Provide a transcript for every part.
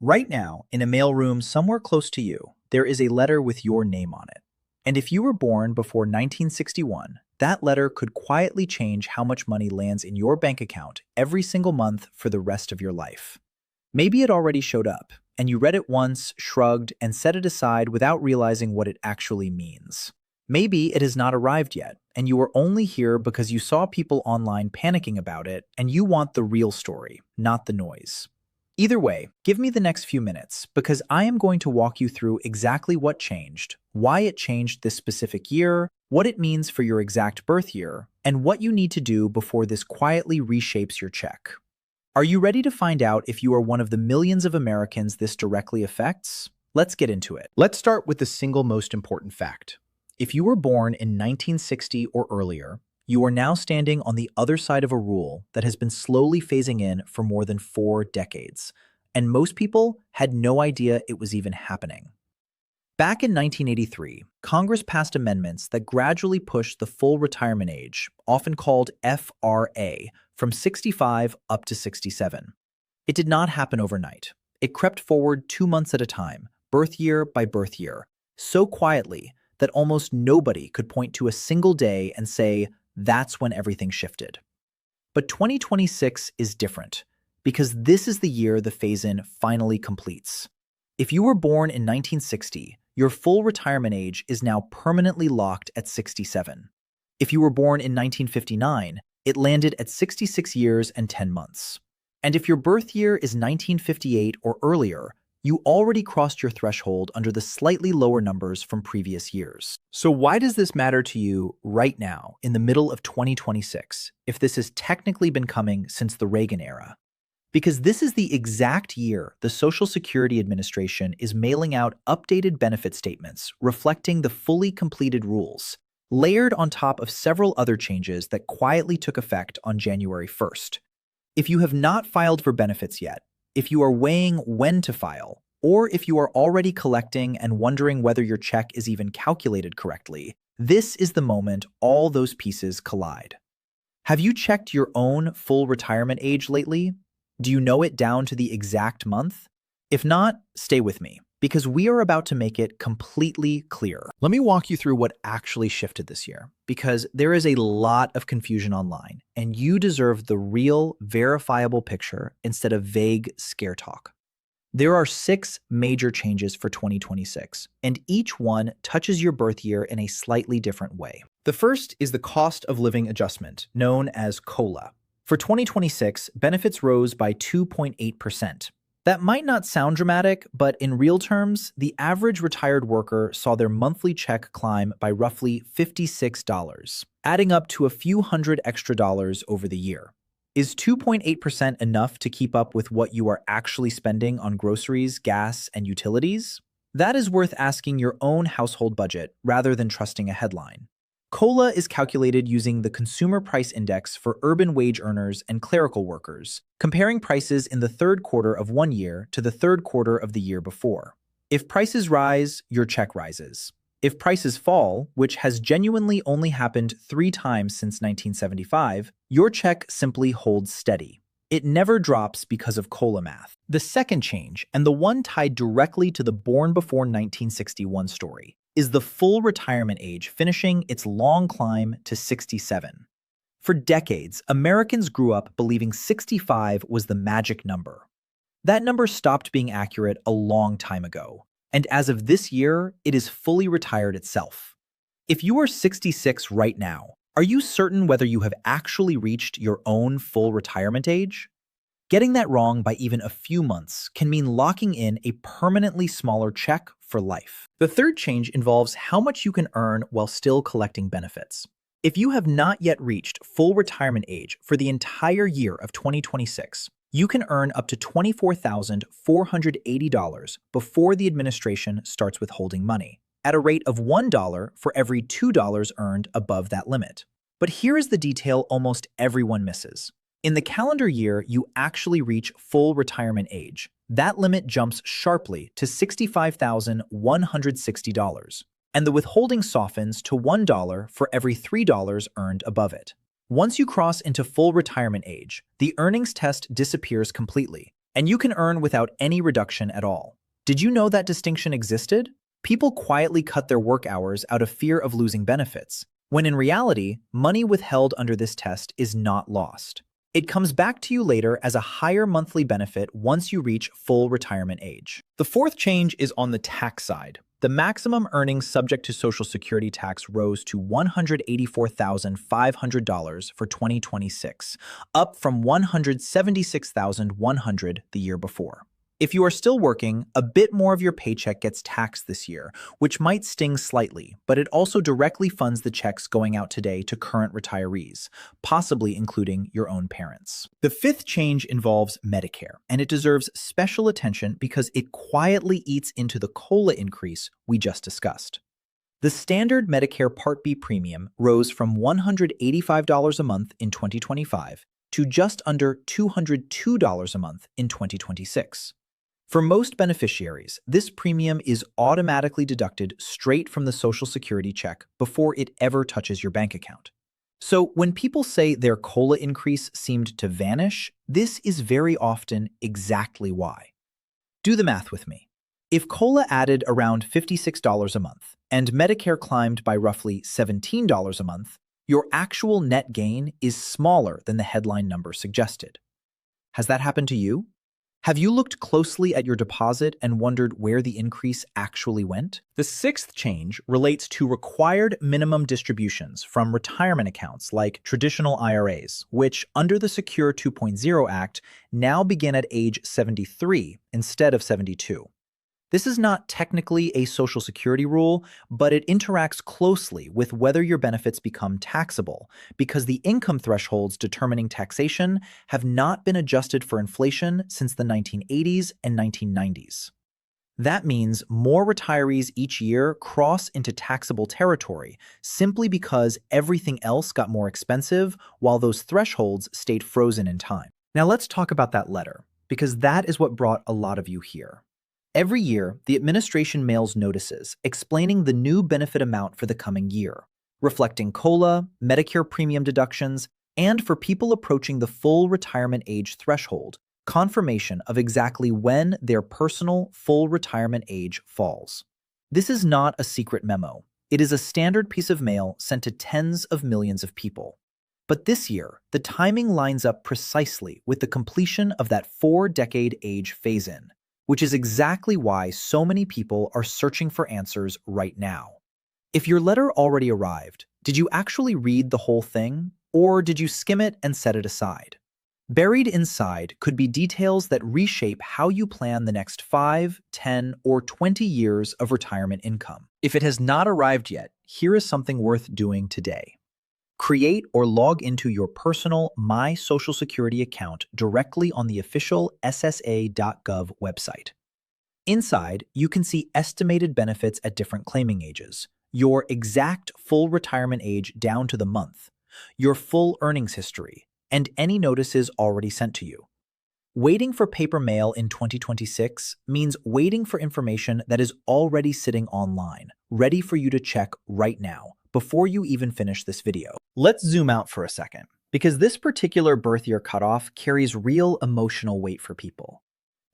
Right now, in a mailroom somewhere close to you, there is a letter with your name on it. And if you were born before 1961, that letter could quietly change how much money lands in your bank account every single month for the rest of your life. Maybe it already showed up, and you read it once, shrugged, and set it aside without realizing what it actually means. Maybe it has not arrived yet, and you are only here because you saw people online panicking about it, and you want the real story, not the noise. Either way, give me the next few minutes because I am going to walk you through exactly what changed, why it changed this specific year, what it means for your exact birth year, and what you need to do before this quietly reshapes your check. Are you ready to find out if you are one of the millions of Americans this directly affects? Let's get into it. Let's start with the single most important fact. If you were born in 1960 or earlier, you are now standing on the other side of a rule that has been slowly phasing in for more than 4 decades, and most people had no idea it was even happening. Back in 1983, Congress passed amendments that gradually pushed the full retirement age, often called FRA, from 65 up to 67. It did not happen overnight. It crept forward 2 months at a time, birth year by birth year, so quietly that almost nobody could point to a single day and say, that's when everything shifted. But 2026 is different, because this is the year the phase-in finally completes. If you were born in 1960, your full retirement age is now permanently locked at 67. If you were born in 1959, it landed at 66 years and 10 months. And if your birth year is 1958 or earlier, you already crossed your threshold under the slightly lower numbers from previous years. So why does this matter to you right now, in the middle of 2026, if this has technically been coming since the Reagan era? Because this is the exact year the Social Security Administration is mailing out updated benefit statements reflecting the fully completed rules, layered on top of several other changes that quietly took effect on January 1st. If you have not filed for benefits yet, if you are weighing when to file, or if you are already collecting and wondering whether your check is even calculated correctly, this is the moment all those pieces collide. Have you checked your own full retirement age lately? Do you know it down to the exact month? If not, stay with me, because we are about to make it completely clear. Let me walk you through what actually shifted this year, because there is a lot of confusion online, and you deserve the real, verifiable picture instead of vague scare talk. There are 6 major changes for 2026, and each one touches your birth year in a slightly different way. The first is the cost of living adjustment, known as COLA. For 2026, benefits rose by 2.8%. That might not sound dramatic, but in real terms, the average retired worker saw their monthly check climb by roughly $56, adding up to a few hundred extra dollars over the year. Is 2.8% enough to keep up with what you are actually spending on groceries, gas, and utilities? That is worth asking your own household budget rather than trusting a headline. COLA is calculated using the Consumer Price Index for urban wage earners and clerical workers, comparing prices in the third quarter of one year to the third quarter of the year before. If prices rise, your check rises. If prices fall, which has genuinely only happened 3 times since 1975, your check simply holds steady. It never drops because of COLA math. The second change, and the one tied directly to the born before 1961 story, is the full retirement age finishing its long climb to 67. For decades, Americans grew up believing 65 was the magic number. That number stopped being accurate a long time ago, and as of this year, it is fully retired itself. If you are 66 right now, are you certain whether you have actually reached your own full retirement age? Getting that wrong by even a few months can mean locking in a permanently smaller check for life. The third change involves how much you can earn while still collecting benefits. If you have not yet reached full retirement age for the entire year of 2026, you can earn up to $24,480 before the administration starts withholding money, at a rate of $1 for every $2 earned above that limit. But here is the detail almost everyone misses. In the calendar year you actually reach full retirement age, that limit jumps sharply to $65,160, and the withholding softens to $1 for every $3 earned above it. Once you cross into full retirement age, the earnings test disappears completely, And you can earn without any reduction at all. Did you know that distinction existed? People quietly cut their work hours out of fear of losing benefits, when in reality, money withheld under this test is not lost. It comes back to you later as a higher monthly benefit once you reach full retirement age. The fourth change is on the tax side. The maximum earnings subject to Social Security tax rose to $184,500 for 2026, up from $176,100 the year before. If you are still working, a bit more of your paycheck gets taxed this year, which might sting slightly, but it also directly funds the checks going out today to current retirees, possibly including your own parents. The fifth change involves Medicare, and it deserves special attention because it quietly eats into the COLA increase we just discussed. The standard Medicare Part B premium rose from $185 a month in 2025 to just under $202 a month in 2026. For most beneficiaries, this premium is automatically deducted straight from the Social Security check before it ever touches your bank account. So when people say their COLA increase seemed to vanish, this is very often exactly why. Do the math with me. If COLA added around $56 a month and Medicare climbed by roughly $17 a month, your actual net gain is smaller than the headline number suggested. Has that happened to you? Have you looked closely at your deposit and wondered where the increase actually went? The sixth change relates to required minimum distributions from retirement accounts like traditional IRAs, which, under the Secure 2.0 Act, now begin at age 73 instead of 72. This is not technically a Social Security rule, but it interacts closely with whether your benefits become taxable, because the income thresholds determining taxation have not been adjusted for inflation since the 1980s and 1990s. That means more retirees each year cross into taxable territory simply because everything else got more expensive while those thresholds stayed frozen in time. Now let's talk about that letter, because that is what brought a lot of you here. Every year, the administration mails notices explaining the new benefit amount for the coming year, reflecting COLA, Medicare premium deductions, and for people approaching the full retirement age threshold, confirmation of exactly when their personal full retirement age falls. This is not a secret memo. It is a standard piece of mail sent to tens of millions of people. But this year, the timing lines up precisely with the completion of that 4-decade age phase-in, which is exactly why so many people are searching for answers right now. If your letter already arrived, did you actually read the whole thing, or did you skim it and set it aside? Buried inside could be details that reshape how you plan the next 5, 10, or 20 years of retirement income. If it has not arrived yet, here is something worth doing today. Create or log into your personal My Social Security account directly on the official ssa.gov website. Inside, you can see estimated benefits at different claiming ages, your exact full retirement age down to the month, your full earnings history, and any notices already sent to you. Waiting for paper mail in 2026 means waiting for information that is already sitting online, ready for you to check right now, before you even finish this video. Let's zoom out for a second, because this particular birth year cutoff carries real emotional weight for people.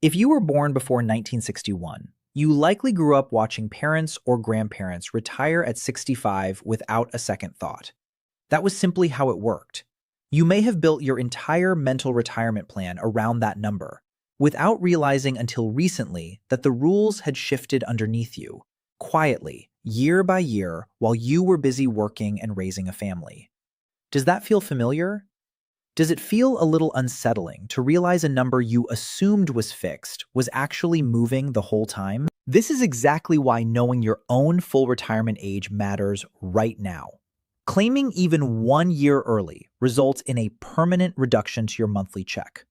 If you were born before 1961, you likely grew up watching parents or grandparents retire at 65 without a second thought. That was simply how it worked. You may have built your entire mental retirement plan around that number, without realizing until recently that the rules had shifted underneath you, quietly, year by year, while you were busy working and raising a family. Does that feel familiar? Does it feel a little unsettling to realize a number you assumed was fixed was actually moving the whole time? This is exactly why knowing your own full retirement age matters right now. Claiming even 1 year early results in a permanent reduction to your monthly check.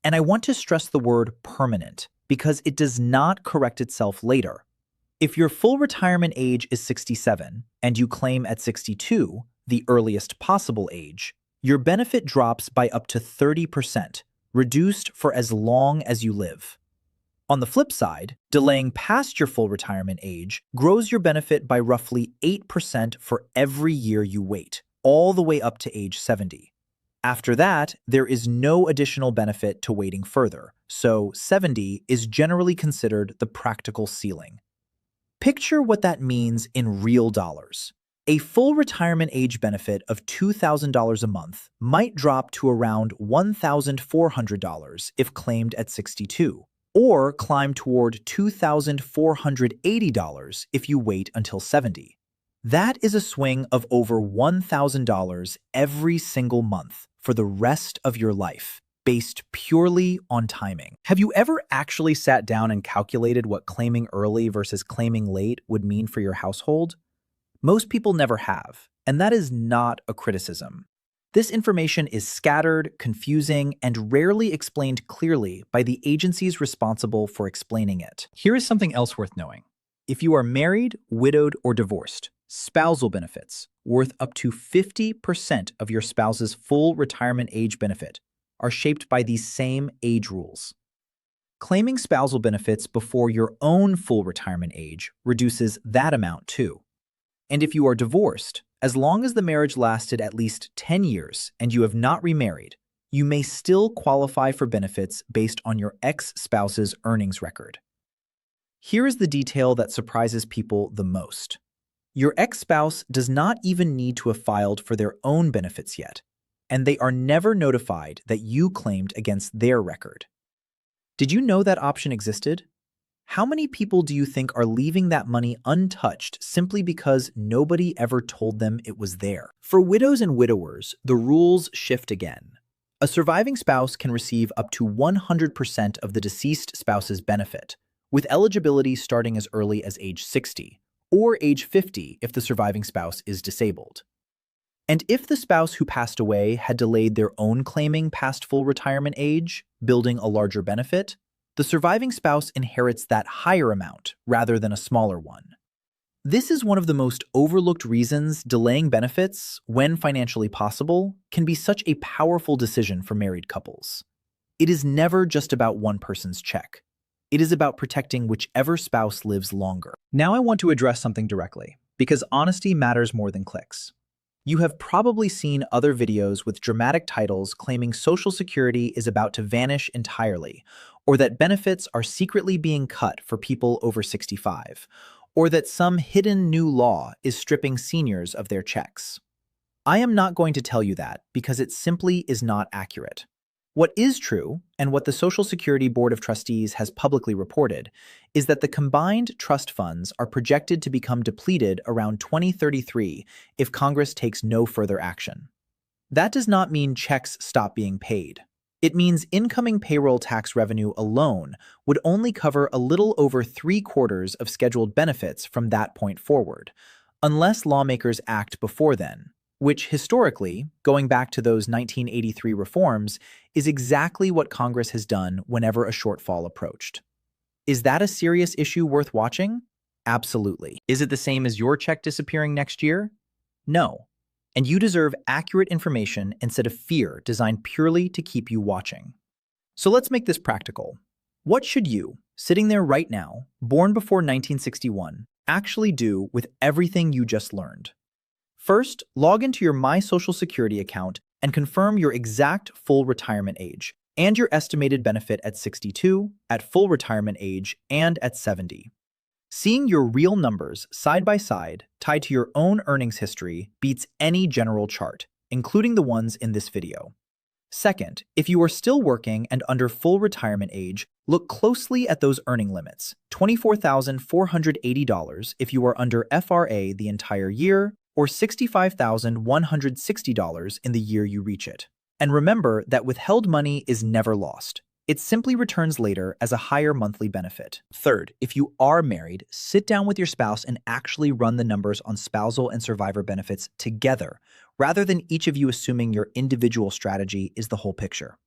And I want to stress the word permanent because it does not correct itself later. If your full retirement age is 67 and you claim at 62, the earliest possible age, your benefit drops by up to 30%, reduced for as long as you live. On the flip side, delaying past your full retirement age grows your benefit by roughly 8% for every year you wait, all the way up to age 70. After that, there is no additional benefit to waiting further, so 70 is generally considered the practical ceiling. Picture what that means in real dollars. A full retirement age benefit of $2,000 a month might drop to around $1,400 if claimed at 62, or climb toward $2,480 if you wait until 70. That is a swing of over $1,000 every single month for the rest of your life, based purely on timing. Have you ever actually sat down and calculated what claiming early versus claiming late would mean for your household? Most people never have, and that is not a criticism. This information is scattered, confusing, and rarely explained clearly by the agencies responsible for explaining it. Here is something else worth knowing. If you are married, widowed, or divorced, spousal benefits, worth up to 50% of your spouse's full retirement age benefit, are shaped by these same age rules. Claiming spousal benefits before your own full retirement age reduces that amount too. And if you are divorced, as long as the marriage lasted at least 10 years and you have not remarried, you may still qualify for benefits based on your ex-spouse's earnings record. Here is the detail that surprises people the most. Your ex-spouse does not even need to have filed for their own benefits yet, and they are never notified that you claimed against their record. Did you know that option existed? How many people do you think are leaving that money untouched simply because nobody ever told them it was there? For widows and widowers, the rules shift again. A surviving spouse can receive up to 100% of the deceased spouse's benefit, with eligibility starting as early as age 60, or age 50 if the surviving spouse is disabled. And if the spouse who passed away had delayed their own claiming past full retirement age, building a larger benefit, the surviving spouse inherits that higher amount rather than a smaller one. This is one of the most overlooked reasons delaying benefits, when financially possible, can be such a powerful decision for married couples. It is never just about one person's check. It is about protecting whichever spouse lives longer. Now I want to address something directly, because honesty matters more than clicks. You have probably seen other videos with dramatic titles claiming Social Security is about to vanish entirely, or that benefits are secretly being cut for people over 65, or that some hidden new law is stripping seniors of their checks. I am not going to tell you that because it simply is not accurate. What is true, and what the Social Security Board of Trustees has publicly reported, is that the combined trust funds are projected to become depleted around 2033 if Congress takes no further action. That does not mean checks stop being paid. It means incoming payroll tax revenue alone would only cover a little over 3/4 of scheduled benefits from that point forward, unless lawmakers act before then, which historically, going back to those 1983 reforms, is exactly what Congress has done whenever a shortfall approached. Is that a serious issue worth watching? Absolutely. Is it the same as your check disappearing next year? No. And you deserve accurate information instead of fear designed purely to keep you watching. So let's make this practical. What should you, sitting there right now, born before 1961, actually do with everything you just learned? First, log into your My Social Security account and confirm your exact full retirement age and your estimated benefit at 62, at full retirement age, and at 70. Seeing your real numbers side by side tied to your own earnings history beats any general chart, including the ones in this video. Second, if you are still working and under full retirement age, look closely at those earning limits, $24,480 if you are under FRA the entire year, or $65,160 in the year you reach it. And remember that withheld money is never lost. It simply returns later as a higher monthly benefit. Third, if you are married, sit down with your spouse and actually run the numbers on spousal and survivor benefits together, rather than each of you assuming your individual strategy is the whole picture.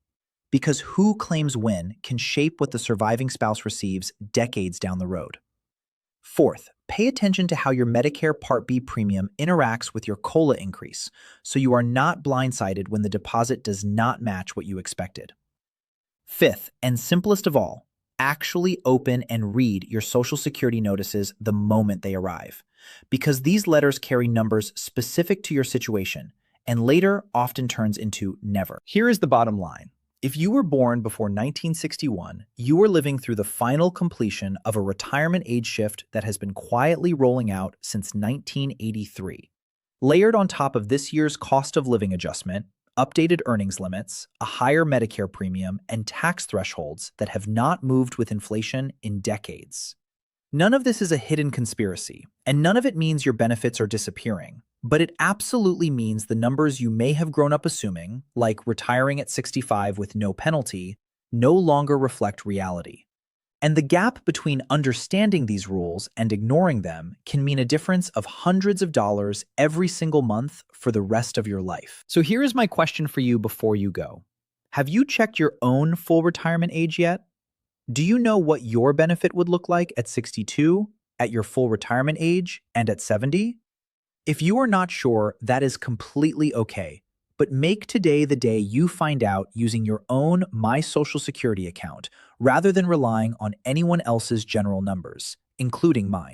Because who claims when can shape what the surviving spouse receives decades down the road. Fourth, pay attention to how your Medicare Part B premium interacts with your COLA increase, so you are not blindsided when the deposit does not match what you expected. Fifth, and simplest of all, actually open and read your Social Security notices the moment they arrive, because these letters carry numbers specific to your situation, and later often turns into never. Here is the bottom line. If you were born before 1961, you were living through the final completion of a retirement age shift that has been quietly rolling out since 1983. Layered on top of this year's cost of living adjustment, updated earnings limits, a higher Medicare premium, and tax thresholds that have not moved with inflation in decades. None of this is a hidden conspiracy, and none of it means your benefits are disappearing. But it absolutely means the numbers you may have grown up assuming, like retiring at 65 with no penalty, no longer reflect reality. And the gap between understanding these rules and ignoring them can mean a difference of hundreds of dollars every single month for the rest of your life. So here is my question for you before you go. Have you checked your own full retirement age yet? Do you know what your benefit would look like at 62, at your full retirement age, and at 70? If you are not sure, that is completely okay. But make today the day you find out using your own My Social Security account rather than relying on anyone else's general numbers, including mine.